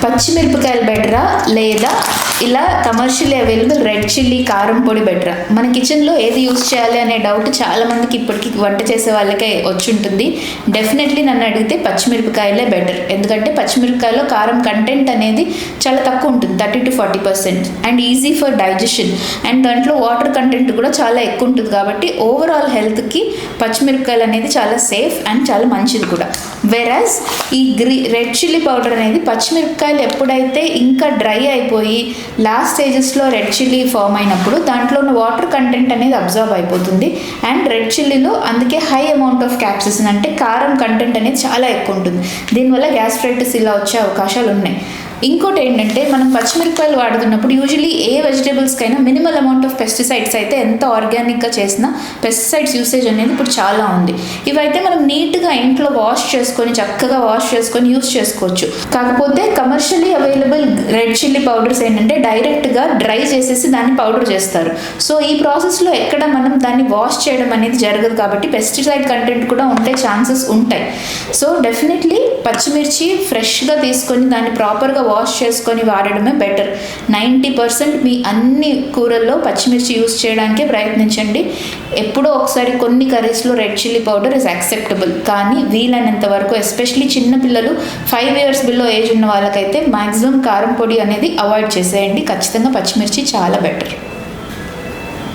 పచ్చిమిరపకాయలు బెటరా లేదా ఇలా కమర్షియల్లీ అవైలబుల్ రెడ్ చిల్లీ కారం పొడి బెటరా? మన కిచెన్లో ఏది యూస్ చేయాలి అనే డౌట్ చాలామందికి ఇప్పటికీ వంట చేసే వాళ్ళకే వచ్చి ఉంటుంది. డెఫినెట్లీ నన్ను అడిగితే పచ్చిమిరపకాయలే బెటర్. ఎందుకంటే పచ్చిమిరపకాయలో కారం కంటెంట్ అనేది చాలా తక్కువ ఉంటుంది, 30-40%, and easy for digestion. And దాంట్లో వాటర్ కంటెంట్ కూడా చాలా ఎక్కువ ఉంటుంది. కాబట్టి ఓవరాల్ హెల్త్కి పచ్చిమిరపకాయలు అనేది చాలా సేఫ్ అండ్ చాలా మంచిది కూడా. వెరాజ్ ఈ రెడ్ చిల్లీ పౌడర్ అనేది పచ్చిమిరపకాయలు ఎప్పుడైతే ఇంకా డ్రై అయిపోయి లాస్ట్ స్టేజెస్లో రెడ్ చిల్లీ ఫామ్ అయినప్పుడు దాంట్లో ఉన్న వాటర్ కంటెంట్ అనేది అబ్జర్వ్ అయిపోతుంది. అండ్ రెడ్ చిల్లీలో అందుకే హై అమౌంట్ ఆఫ్ క్యాప్సిసిన్ అంటే కారం కంటెంట్ అనేది చాలా ఎక్కువ ఉంటుంది. దీనివల్ల గ్యాస్ట్రైటిస్ ఇలా వచ్చే అవకాశాలు ఉన్నాయి. ఇంకోటి ఏంటంటే మనం పచ్చిమిరపకాయలు వాడుతున్నప్పుడు యూజువలీ ఏ వెజిటేబుల్స్కైనా మినిమల్ అమౌంట్ ఆఫ్ పెస్టిసైడ్స్ అయితే ఎంత ఆర్గానిక్గా చేసినా పెస్టిసైడ్స్ యూసేజ్ అనేది ఇప్పుడు చాలా ఉంది. ఇవైతే మనం నీట్గా ఇంట్లో చక్కగా వాష్ చేసుకొని యూస్ చేసుకోవచ్చు. కాకపోతే commercially available red chilli powders ఏంటంటే డైరెక్ట్గా డ్రై చేసేసి దాన్ని పౌడర్ చేస్తారు. సో ఈ ప్రాసెస్లో ఎక్కడ మనం దాన్ని వాష్ చేయడం అనేది జరగదు. కాబట్టి పెస్టిసైడ్ కంటెంట్ కూడా ఉండే ఛాన్సెస్ ఉంటాయి. సో డెఫినెట్లీ పచ్చిమిర్చి ఫ్రెష్గా తీసుకొని దాన్ని ప్రాపర్గా వాష్ చేసుకొని వాడడమే బెటర్. 90% మీ అన్ని కూరల్లో పచ్చిమిర్చి యూస్ చేయడానికే ప్రయత్నించండి. ఎప్పుడో ఒకసారి కొన్ని కర్రీస్లో red chilli powder is acceptable. కానీ వీలైనంత వరకు ఎస్పెషలీ చిన్నపిల్లలు 5 years బిలో ఏజ్ ఉన్న వాళ్ళకైతే మ్యాక్సిమం కారం పొడి అనేది అవాయిడ్ చేసేయండి. ఖచ్చితంగా పచ్చిమిర్చి చాలా బెటర్.